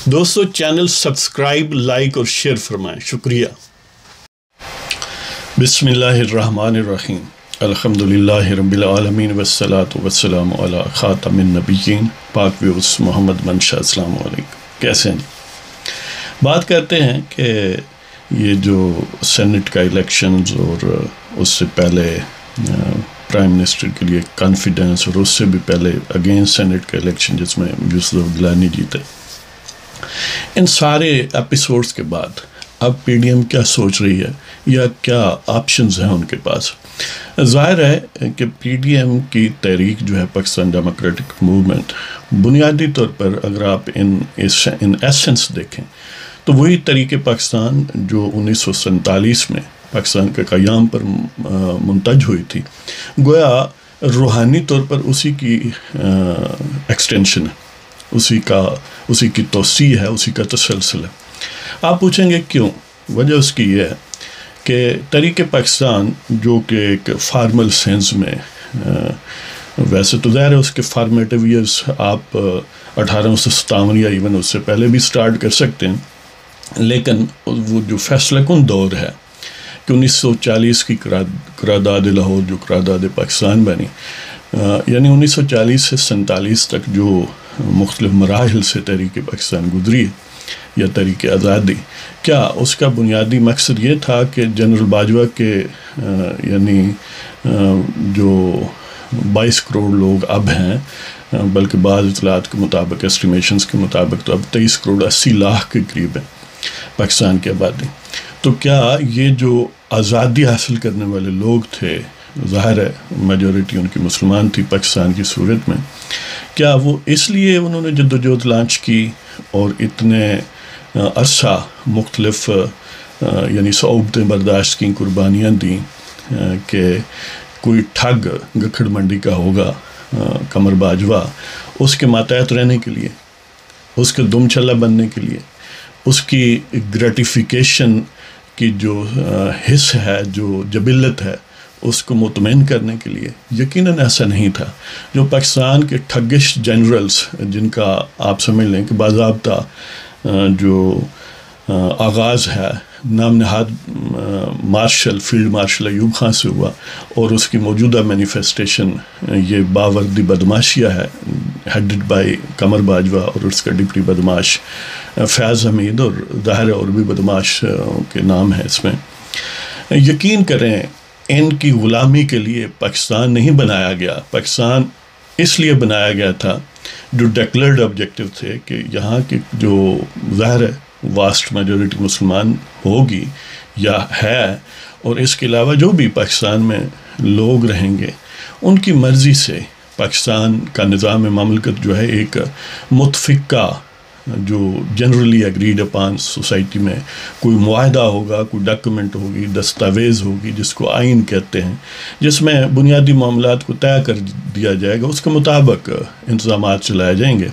دوستو channel subscribe like اور share فرمائیں، شکریہ۔ بسم اللہ الرحمن الرحیم، الحمدللہ رب العالمین والصلاة والسلام علی خاتم النبیین پاک ویوس محمد منشا۔ السلام علیکم، کیسے ہیں؟ بات کرتے ہیں کہ یہ جو سینٹ کا الیکشنز اور اس سے پہلے پرائم منسٹر کے لیے کانفیڈنس اور اس سے بھی پہلے اگین سینٹ کا الیکشن جس میں یوسف گیلانی جیتے، ان سارے ایپیسوڈز کے بعد اب پی ڈی ایم کیا سوچ رہی ہے یا کیا آپشنز ہیں ان کے پاس؟ ظاہر ہے کہ پی ڈی ایم کی تحریک جو ہے پاکستان ڈیموکریٹک موومنٹ، بنیادی طور پر اگر آپ ان ایسنس دیکھیں تو وہی طریقے پاکستان جو 1947 میں پاکستان کے قیام پر منتج ہوئی تھی، گویا روحانی طور پر اسی کی ایکسٹینشن ہے، اسی کی توسیع ہے، اسی کا تسلسل ہے۔ آپ پوچھیں گے کیوں؟ وجہ اس کی یہ ہے کہ تحریک پاکستان جو کہ ایک فارمل سینس میں، ویسے تو ظاہر ہے اس کے فارمیٹیو ایئرز آپ 1857 یا ایون اس سے پہلے بھی سٹارٹ کر سکتے ہیں، لیکن وہ جو فیصلہ کن دور ہے کہ 1940 کی قرارداد لاہور جو قرارداد پاکستان بنی، یعنی 1940 سے 47 تک جو مختلف مراحل سے تحریک پاکستان گزری یا تحریک آزادی، کیا اس کا بنیادی مقصد یہ تھا کہ جنرل باجوہ کے یعنی جو 22 کروڑ لوگ اب ہیں، بلکہ بعض اطلاعات کے مطابق، اسٹیمیشنز کے مطابق تو اب 23 کروڑ 80 لاکھ کے قریب ہے پاکستان کی آبادی، تو کیا یہ جو آزادی حاصل کرنے والے لوگ تھے، ظاہر ہے میجورٹی ان کی مسلمان تھی پاکستان کی صورت میں، کیا وہ اس لیے انہوں نے جدوجہد لانچ کی اور اتنے عرصہ مختلف یعنی صعوبتیں برداشت کی، قربانیاں دیں کہ کوئی ٹھگ گکھڑ منڈی کا ہوگا قمر باجوہ، اس کے ماتحت رہنے کے لیے، اس کے دم چھلا بننے کے لیے، اس کی گریٹیفیکیشن کی جو حص ہے، جو جبلت ہے، اس کو مطمئن کرنے کے لیے؟ یقیناً ایسا نہیں تھا۔ جو پاکستان کے ٹھگش جنرلز، جن کا آپ سمجھ لیں کہ باضابطہ جو آغاز ہے نام نہاد marshal, field marshal Ayub Khan سے ہوا، اور اس کی موجودہ مینیفیسٹیشن یہ باوردی بدماشیہ ہے، ہیڈڈ بائی قمر باجوہ اور اس کا ڈپٹی بدماش فیاض حمید، اور ظاہر اور بھی بدماش کے نام ہیں اس میں۔ یقین کریں ان کی غلامی کے لیے پاکستان نہیں بنایا گیا، پاکستان اس لیے بنایا گیا تھا جو ڈیکلیئرڈ آبجیکٹیو تھے کہ یہاں کی جو ظاہر ہے واسٹ میجورٹی مسلمان ہوگی یا ہے، اور اس کے علاوہ جو بھی پاکستان میں لوگ رہیں گے، ان کی مرضی سے پاکستان کا نظام مملکت جو ہے ایک متفقہ، جو جنرلی اگریڈ اپان سوسائٹی میں کوئی معاہدہ ہوگا، کوئی ڈاکیومنٹ ہوگی، دستاویز ہوگی جس کو آئین کہتے ہیں، جس میں بنیادی معاملات کو طے کر دیا جائے گا، اس کے مطابق انتظامات چلائے جائیں گے،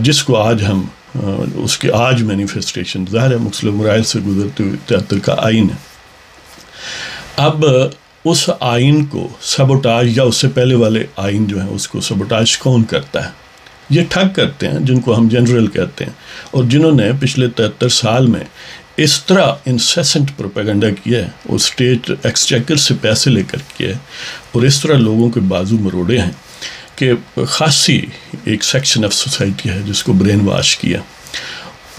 جس کو آج ہم اس کے آج مینیفیسٹیشن ظاہر ہے مختلف مراحل سے گزرتے ہوئے 73 کا آئین ہے۔ اب اس آئین کو سبوٹاج، یا اس سے پہلے والے آئین جو ہیں اس کو سبوٹاج کون کرتا ہے؟ یہ ٹھگ کرتے ہیں جن کو ہم جنرل کہتے ہیں، اور جنہوں نے پچھلے 73 سال میں اس طرح انسیسنٹ پروپیگنڈا کیا ہے، اور اسٹیٹ ایکسچیکر سے پیسے لے کر کیا ہے، اور اس طرح لوگوں کے بازو مروڑے ہیں کہ خاصی ایک سیکشن آف سوسائٹی ہے جس کو برین واش کیا۔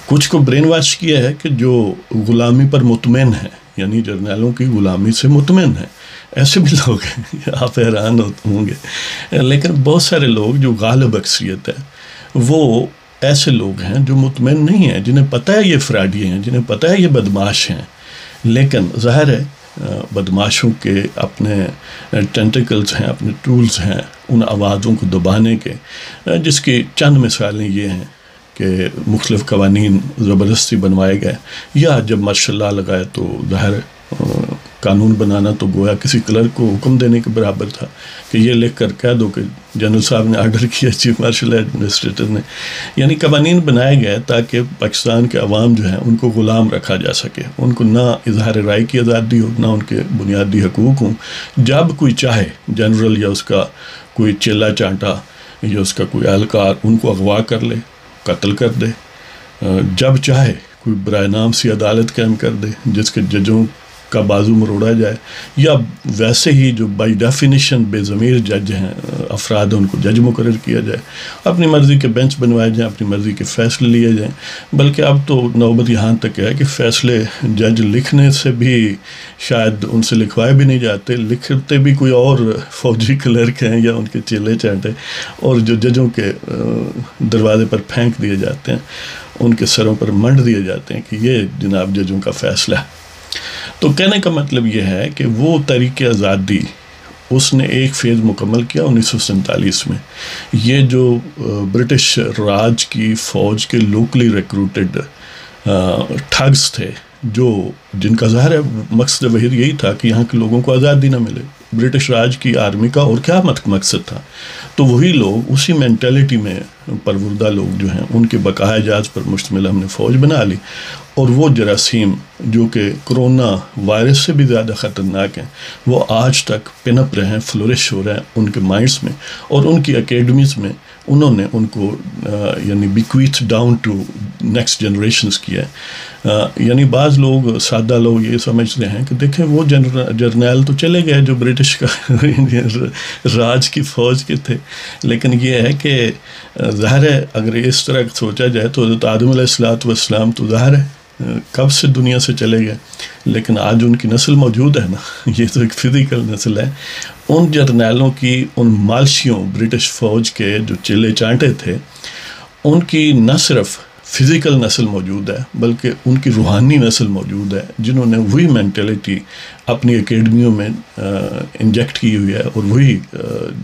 کچھ کو برین واش کیا ہے کہ جو غلامی پر مطمئن ہے، یعنی جرنیلوں کی غلامی سے مطمئن ہے، ایسے بھی لوگ ہیں، آپ حیران ہوں گے، لیکن بہت سارے لوگ جو غالب اکثریت ہے وہ ایسے لوگ ہیں جو مطمئن نہیں ہیں، جنہیں پتہ ہے یہ فراڈی ہیں، جنہیں پتہ ہے یہ بدماش ہیں، لیکن ظاہر ہے بدماشوں کے اپنے ٹینٹیکلز ہیں، اپنے ٹولز ہیں ان آوازوں کو دبانے کے، جس کی چند مثالیں یہ ہیں کہ مختلف قوانین زبردستی بنوائے گئے، یا جب مارشل لاء لگائے تو ظاہر قانون بنانا تو گویا کسی کلرک کو حکم دینے کے برابر تھا کہ یہ لکھ کر کہہ دو کہ جنرل صاحب نے آرڈر کیا، چیف مارشل ایڈمنسٹریٹر نے، یعنی قوانین بنائے گئے تاکہ پاکستان کے عوام جو ہیں ان کو غلام رکھا جا سکے، ان کو نہ اظہار رائے کی آزادی ہو، نہ ان کے بنیادی حقوق ہوں، جب کوئی چاہے جنرل یا اس کا کوئی چیلا چانٹا یا اس کا کوئی اہلکار ان کو اغوا کر لے، قتل کر دے، جب چاہے کوئی برائے نام سی عدالت قائم کر دے جس کے ججوں کا بازو مروڑا جائے، یا ویسے ہی جو بائی ڈیفینیشن بے ضمیر جج ہیں افراد ان کو جج مقرر کیا جائے، اپنی مرضی کے بینچ بنوائے جائیں، اپنی مرضی کے فیصلے لیے جائیں. بلکہ اب تو نوبت یہاں تک ہے کہ فیصلے جج لکھنے سے بھی شاید ان سے لکھوائے بھی نہیں جاتے، لکھتے بھی کوئی اور فوجی کلرک ہیں یا ان کے چیلے چانٹے، اور جو ججوں کے دروازے پر پھینک دیے جاتے ہیں، ان کے سروں پر منڈ دیے جاتے ہیں کہ یہ جناب ججوں کا فیصلہ ہے. تو کہنے کا مطلب یہ ہے کہ وہ تحریک آزادی اس نے ایک فیز مکمل کیا 1947 میں. یہ جو برٹش راج کی فوج کے لوکلی ریکروٹڈ ٹھگس تھے، جن کا ظاہر ہے مقصد وحید یہی تھا کہ یہاں کے لوگوں کو آزادی نہ ملے. برٹش راج کی آرمی کا اور کیا مقصد تھا؟ تو وہی لوگ اسی مینٹیلٹی میں پروردہ لوگ جو ہیں، ان کے بقائے جاز پر مشتمل ہم نے فوج بنا لی، اور وہ جراثیم جو کہ کرونا وائرس سے بھی زیادہ خطرناک ہیں، وہ آج تک پن اپ رہے ہیں، فلورش ہو رہے ہیں ان کے مائنڈس میں، اور ان کی اکیڈمیز میں انہوں نے ان کو یعنی بیکویتھ ڈاؤن ٹو نیکسٹ جنریشنز کیا ہے. یعنی بعض لوگ، سادہ لوگ یہ سمجھتے ہیں کہ دیکھیں وہ جرنیل تو چلے گئے جو برٹش کا راج کی فوج کے تھے، لیکن یہ ہے کہ ظاہر ہے اگر اس طرح سوچا جائے تو حضرت آدم علیہ السلام تو ظاہر ہے کب سے دنیا سے چلے گئے، لیکن آج ان کی نسل موجود ہے نا. یہ تو ایک فزیکل نسل ہے. ان جرنیلوں کی، ان مالشیوں برٹش فوج کے جو چیلے چانٹے تھے، ان کی نہ صرف فزیکل نسل موجود ہے بلکہ ان کی روحانی نسل موجود ہے، جنہوں نے وہی مینٹیلٹی اپنی اکیڈمیوں میں انجیکٹ کی ہوئی ہے. اور وہی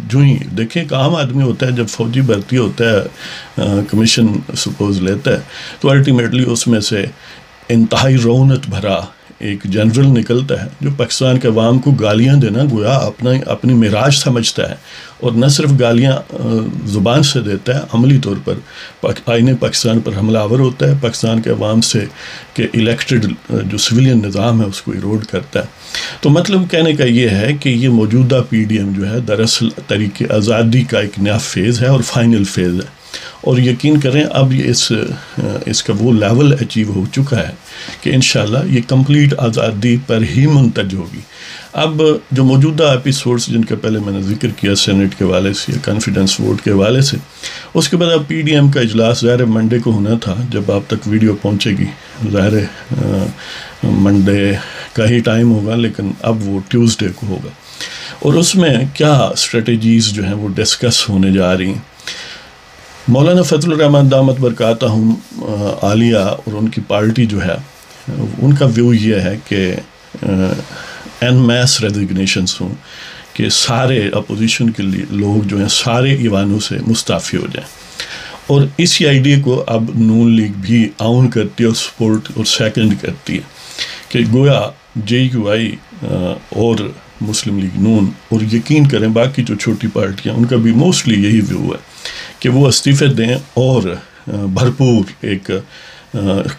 جو ہی دیکھیں ایک عام آدمی ہوتا ہے جب فوجی بھرتی ہوتا ہے، کمیشن سپوز لیتا ہے، تو الٹیمیٹلی اس میں سے انتہائی رونت بھرا ایک جنرل نکلتا ہے جو پاکستان کے عوام کو گالیاں دینا گویا اپنی معراج سمجھتا ہے، اور نہ صرف گالیاں زبان سے دیتا ہے، عملی طور پر آئین پاکستان پر حملہ آور ہوتا ہے، پاکستان کے عوام سے کہ الیکٹڈ جو سویلین نظام ہے اس کو ایروڈ کرتا ہے. تو مطلب کہنے کا یہ ہے کہ یہ موجودہ پی ڈی ایم جو ہے دراصل تحریک آزادی کا ایک نیا فیز ہے اور فائنل فیز ہے، اور یقین کریں اب یہ اس کا وہ لیول اچیو ہو چکا ہے کہ انشاءاللہ یہ کمپلیٹ آزادی پر ہی منتج ہوگی. اب جو موجودہ ایپیسوڈز جن کا پہلے میں نے ذکر کیا سینٹ کے حوالے سے یا کانفیڈنس ووٹ کے حوالے سے، اس کے بعد اب پی ڈی ایم کا اجلاس ظاہر منڈے کو ہونا تھا. جب آپ تک ویڈیو پہنچے گی ظاہر منڈے کا ہی ٹائم ہوگا، لیکن اب وہ ٹیوزڈے کو ہوگا، اور اس میں کیا اسٹریٹجیز جو ہیں وہ ڈسکس ہونے جا رہی ہیں. مولانا فضل الرحمن دامت برکاتہم عالیہ اور ان کی پارٹی جو ہے ان کا ویو یہ ہے کہ این میس ریزگنیشنز ہوں، کہ سارے اپوزیشن کے لیے لوگ جو ہیں سارے ایوانوں سے مستعفی ہو جائیں. اور اسی آئیڈیا کو اب نون لیگ بھی آؤن کرتی ہے اور سپورٹ اور سیکنڈ کرتی ہے کہ گویا جے یو آئی اور مسلم لیگ نون، اور یقین کریں باقی جو چھوٹی پارٹیاں ان کا بھی موسٹلی یہی ویو ہے کہ وہ استعفے دیں اور بھرپور ایک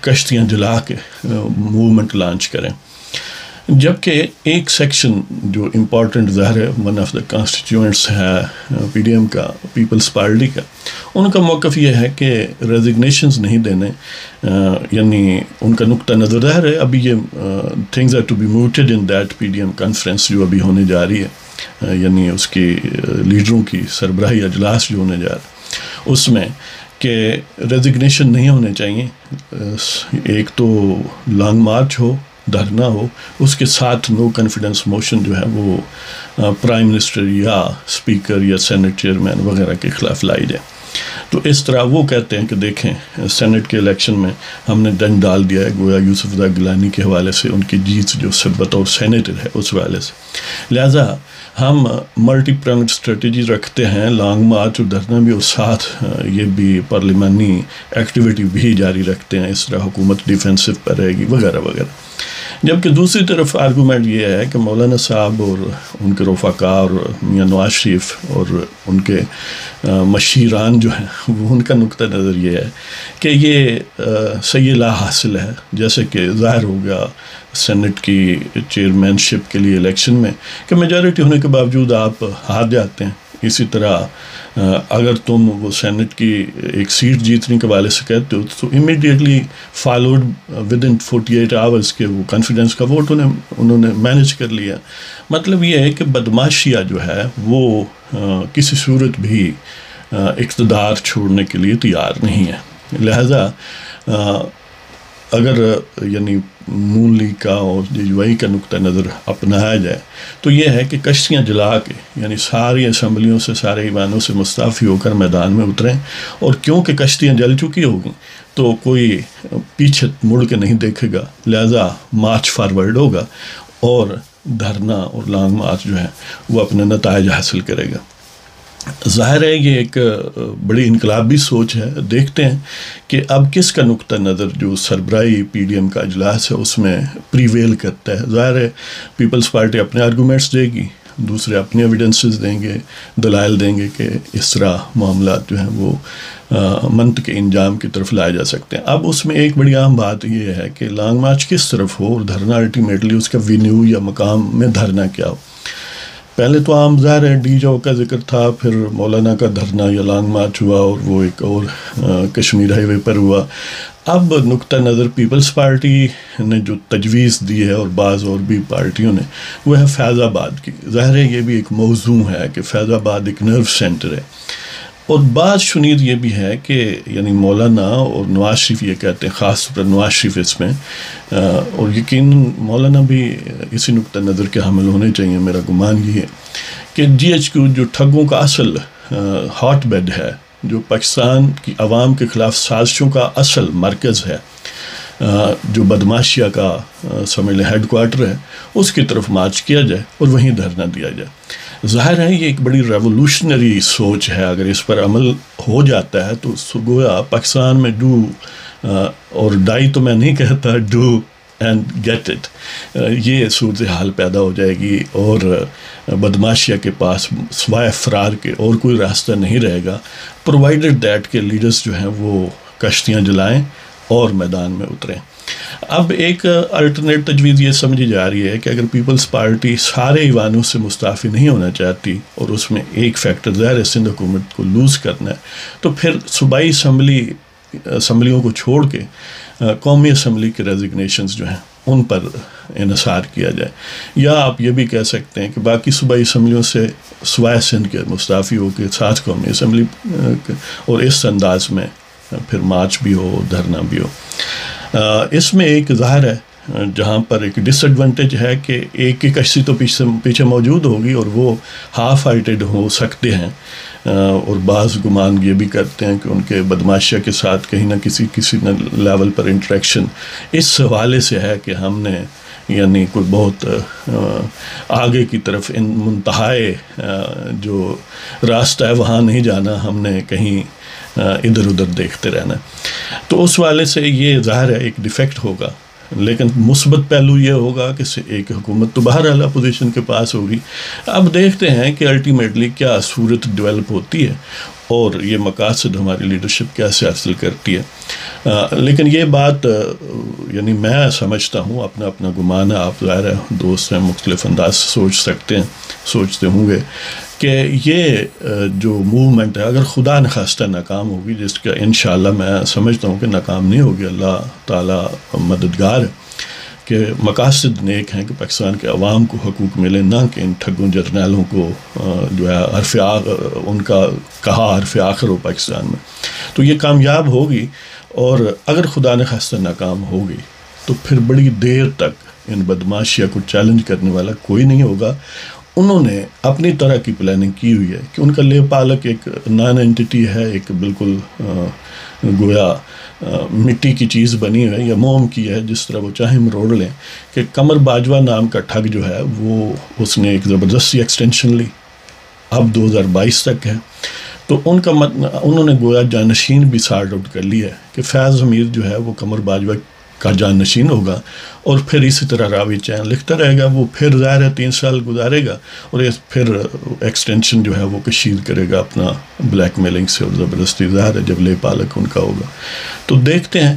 کشتیاں جلا کے موومنٹ لانچ کریں. جبکہ ایک سیکشن جو امپورٹنٹ ظاہر ہے ون آف دا کانسٹیٹیوئنٹس ہے پی ڈی ایم کا، پیپلز پارٹی کا، ان کا موقف یہ ہے کہ ریزگنیشنز نہیں دینے، یعنی ان کا نقطہ نظر ظاہر ہے ابھی یہ things are to be mooted in that P D M conference جو ابھی ہونے جا رہی ہے، یعنی اس کی لیڈروں کی سربراہی اجلاس جو ہونے جا رہا ہے، اس میں کہ ریزگنیشن نہیں ہونے چاہیے. ایک تو لانگ مارچ ہو، دھرنا ہو، اس کے ساتھ نو کانفیڈنس موشن جو ہے وہ پرائم منسٹر یا اسپیکر یا سینٹ چیئرمین وغیرہ کے خلاف لائی جائے. تو اس طرح وہ کہتے ہیں کہ دیکھیں سینٹ کے الیکشن میں ہم نے ڈنگ ڈال دیا ہے، گویا یوسف زئی گیلانی کے حوالے سے ان کی جیت جو بطور سینیٹر ہے اس حوالے سے، لہٰذا ہم ملٹی پرنگڈ اسٹریٹجی رکھتے ہیں، لانگ مارچ اور دھرنا بھی، اور ساتھ یہ بھی پارلیمانی ایکٹیویٹی بھی جاری رکھتے ہیں، اس طرح حکومت ڈیفینسو پر رہے گی وغیرہ وغیرہ. جبکہ دوسری طرف آرگومنٹ یہ ہے کہ مولانا صاحب اور ان کے رفقاء اور میاں نواز شریف اور ان کے مشیران جو ہیں وہ ان کا نقطہ نظر یہ ہے کہ یہ صحیح لا حاصل ہے، جیسے کہ ظاہر ہو گیا سینٹ کی چیئرمین شپ کے لیے الیکشن میں کہ میجارٹی ہونے کے باوجود آپ ہار جاتے ہیں. اسی طرح اگر تم وہ سینٹ کی ایک سیٹ جیتنے کے والے سے کہتے ہو تو immediately followed with in 48 hours کے وہ کانفیڈنس کا ووٹ انہوں نے مینیج کر لیا. مطلب یہ ہے کہ بدماشیہ جو ہے وہ کسی صورت بھی اقتدار چھوڑنے کے لیے تیار نہیں ہے. لہذا اگر یعنی نون لیگ کا اور JUI کا نقطہ نظر اپنایا جائے تو یہ ہے کہ کشتیاں جلا کے یعنی ساری اسمبلیوں سے سارے ایوانوں سے مستعفی ہو کر میدان میں اتریں, اور کیونکہ کشتیاں جل چکی ہوگی تو کوئی پیچھے مڑ کے نہیں دیکھے گا, لہذا مارچ فارورڈ ہوگا اور دھرنا اور لانگ مارچ جو ہے وہ اپنے نتائج حاصل کرے گا. ظاہر ہے یہ ایک بڑی انقلابی سوچ ہے. دیکھتے ہیں کہ اب کس کا نقطہ نظر جو سربراہی PDM کا اجلاس ہے اس میں پریویل کرتا ہے. ظاہر ہے پیپلز پارٹی اپنے آرگومنٹس دے گی, دوسرے اپنی ایویڈنسز دیں گے, دلائل دیں گے کہ اس طرح معاملات جو ہیں وہ منطق انجام کی طرف لائے جا سکتے ہیں. اب اس میں ایک بڑی اہم بات یہ ہے کہ لانگ مارچ کس طرف ہو اور دھرنا الٹیمیٹلی اس کا وینیو یا مقام میں دھرنا کیا ہو. پہلے تو عام ظاہر ہے ڈی جو کا ذکر تھا, پھر مولانا کا دھرنا یا لانگ مارچ ہوا, اور وہ ایک اور کشمیر ہائی وے پر ہوا. اب نقطہ نظر پیپلز پارٹی نے جو تجویز دی ہے اور بعض اور بھی پارٹیوں نے, وہ ہے فیض آباد کی. ظاہر ہے یہ بھی ایک موضوع ہے کہ فیض آباد ایک نرو سینٹر ہے, اور بعض شنید یہ بھی ہے کہ یعنی مولانا اور نواز شریف یہ کہتے ہیں, خاص طور پر نواز شریف اس میں, اور یقیناً مولانا بھی اسی نقطہ نظر کے حامل ہونے چاہیے. میرا گمان یہ ہے کہ GHQ جو ٹھگوں کا اصل ہاٹ بیڈ ہے, جو پاکستان کی عوام کے خلاف سازشوں کا اصل مرکز ہے, جو بدماشیہ کا سمجھ لیں ہیڈ کوارٹر ہے, اس کی طرف مارچ کیا جائے اور وہیں دھرنا دیا جائے. ظاہر ہے یہ ایک بڑی ریولوشنری سوچ ہے. اگر اس پر عمل ہو جاتا ہے تو گویا پاکستان میں ڈو اور ڈائی تو میں نہیں کہتا, ڈو اینڈ گیٹ اٹ, یہ صورتحال پیدا ہو جائے گی, اور بدماشیہ کے پاس سوائے فرار کے اور کوئی راستہ نہیں رہے گا, پرووائڈڈ دیٹ کے لیڈرز جو ہیں وہ کشتیاں جلائیں اور میدان میں اتریں. اب ایک الٹرنیٹ تجویز یہ سمجھی جا رہی ہے کہ اگر پیپلز پارٹی سارے ایوانوں سے مستعفی نہیں ہونا چاہتی, اور اس میں ایک فیکٹر ظاہر ہے سندھ حکومت کو لوز کرنا ہے, تو پھر صوبائی اسمبلیوں کو چھوڑ کے قومی اسمبلی کے ریزگنیشنز جو ہیں ان پر انحصار کیا جائے. یا آپ یہ بھی کہہ سکتے ہیں کہ باقی صوبائی اسمبلیوں سے سوائے سندھ کے مستعفی ہو کے ساتھ قومی اسمبلی, اور اس انداز میں پھر مارچ بھی ہو, دھرنا بھی ہو. اس میں ایک ظاہر ہے جہاں پر ایک ڈس ایڈوانٹیج ہے کہ ایک کی کشتی تو پیچھے موجود ہوگی, اور وہ ہاف ہارٹیڈ ہو سکتے ہیں, اور بعض گمان یہ بھی کرتے ہیں کہ ان کے بدماشیہ کے ساتھ کہیں نہ کسی لیول پر انٹریکشن اس حوالے سے ہے کہ ہم نے یعنی کوئی بہت آگے کی طرف ان منتہائے جو راستہ ہے وہاں نہیں جانا, ہم نے کہیں ادھر ادھر دیکھتے رہنا. تو اس والے سے یہ ظاہر ہے ایک ڈیفیکٹ ہوگا, لیکن مثبت پہلو یہ ہوگا کہ ایک حکومت تو بہرحال اپوزیشن کے پاس ہوگی. اب دیکھتے ہیں کہ الٹیمیٹلی کیا صورت ڈیولپ ہوتی ہے اور یہ مقاصد ہماری لیڈرشپ کیسے حاصل کرتی ہے. لیکن یہ بات یعنی میں سمجھتا ہوں, اپنا گمان ہے, آپ ظاہر ہے دوست ہیں مختلف انداز سے سوچتے ہوں گے کہ یہ جو موومنٹ ہے اگر خدا نخواستہ ناکام ہوگی, جس کا انشاءاللہ میں سمجھتا ہوں کہ ناکام نہیں ہوگی, اللہ تعالیٰ مددگار ہے, کہ مقاصد نیک ہیں کہ پاکستان کے عوام کو حقوق ملے, نہ کہ ان ٹھگوں جرنیلوں کو جو ہے ان کا کہا حرف آخر ہو پاکستان میں. تو یہ کامیاب ہوگی, اور اگر خدا نخواستہ ناکام ہوگی تو پھر بڑی دیر تک ان بدماشیہ کو چیلنج کرنے والا کوئی نہیں ہوگا. انہوں نے اپنی طرح کی پلاننگ کی ہوئی ہے کہ ان کا لے پالک ایک نان اینٹی ہے, ایک بالکل گویا مٹی کی چیز بنی ہے یا موم کی ہے, جس طرح وہ چاہیں مروڑ لیں, کہ قمر باجوہ نام کا ٹھگ جو ہے وہ اس نے ایک زبردستی ایکسٹینشن لی, اب 2022 تک ہے. تو انہوں نے گویا جانشین بھی سارٹ آؤٹ کر لی ہے کہ فیض حمید جو ہے وہ قمر باجوہ کا جانشین ہوگا, اور پھر اسی طرح راوی چین لکھتا رہے گا. وہ پھر ظاہر ہے 3 سال گزارے گا, اور پھر ایکسٹینشن جو ہے وہ کشید کرے گا اپنا بلیک میلنگ سے اور زبردستی, ظاہر ہے جب لے پالک ان کا ہوگا. تو دیکھتے ہیں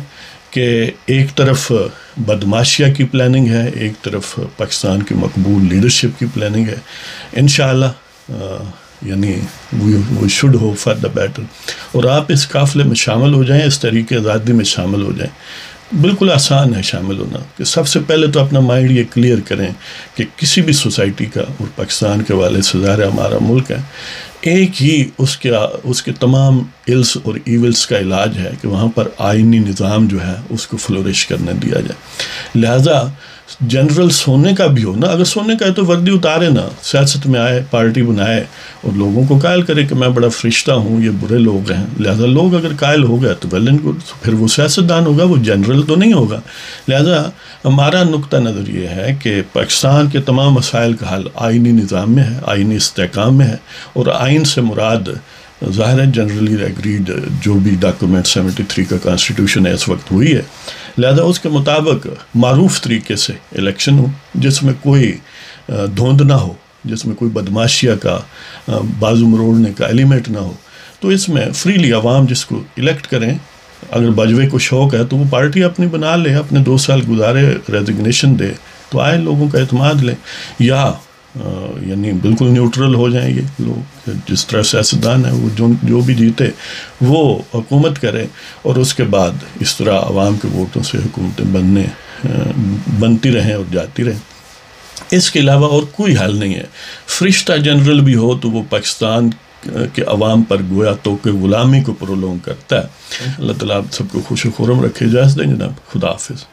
کہ ایک طرف بدماشیہ کی پلاننگ ہے, ایک طرف پاکستان کی مقبول لیڈرشپ کی پلاننگ ہے. انشاءاللہ یعنی we should hope for the better. اور آپ اس قافلے میں شامل ہو جائیں, اس تحریک آزادی میں شامل ہو جائیں. بالکل آسان ہے شامل ہونا, کہ سب سے پہلے تو اپنا مائنڈ یہ کلیئر کریں کہ کسی بھی سوسائٹی کا, اور پاکستان کے والے سے ظاہر ہمارا ملک ہے, ایک ہی اس کے تمام الس اور ایولس کا علاج ہے کہ وہاں پر آئینی نظام جو ہے اس کو فلورش کرنے دیا جائے. لہٰذا جنرل سونے کا بھی ہو نا, اگر سونے کا ہے تو وردی اتارے نا, سیاست میں آئے, پارٹی بنائے, اور لوگوں کو قائل کرے کہ میں بڑا فرشتہ ہوں, یہ برے لوگ ہیں. لہٰذا لوگ اگر قائل ہو گئے تو ویل اینڈ گڈ, پھر وہ سیاستدان ہوگا, وہ جنرل تو نہیں ہوگا. لہٰذا ہمارا نقطہ نظر یہ ہے کہ پاکستان کے تمام مسائل کا حل آئینی نظام میں ہے, آئینی استحکام میں ہے. اور آئین سے مراد ظاہر ہے جنرلی ایگریڈ جو بھی ڈاکومنٹ 73 کا کانسٹیٹیوشن ہے اس وقت ہوئی ہے. لہذا اس کے مطابق معروف طریقے سے الیکشن ہو, جس میں کوئی دھوند نہ ہو, جس میں کوئی بدماشیہ کا, بازو مروڑنے کا ایلیمنٹ نہ ہو. تو اس میں فریلی عوام جس کو الیکٹ کریں, اگر باجوے کو شوق ہے تو وہ پارٹی اپنی بنا لے, اپنے 2 سال گزارے, ریزگنیشن دے, تو آئے لوگوں کا اعتماد لیں, یا یعنی بالکل نیوٹرل ہو جائیں یہ لوگ. جس طرح سیاستدان ہے وہ جو بھی جیتے وہ حکومت کرے, اور اس کے بعد اس طرح عوام کے ووٹوں سے حکومتیں بنتی رہیں اور جاتی رہیں. اس کے علاوہ اور کوئی حل نہیں ہے. فرشتہ جنرل بھی ہو تو وہ پاکستان کے عوام پر گویا تو کہ غلامی کو پرولونگ کرتا ہے. اللہ تعالیٰ آپ سب کو خوش و خرم رکھے. اجازت دیں جناب, خدا حافظ.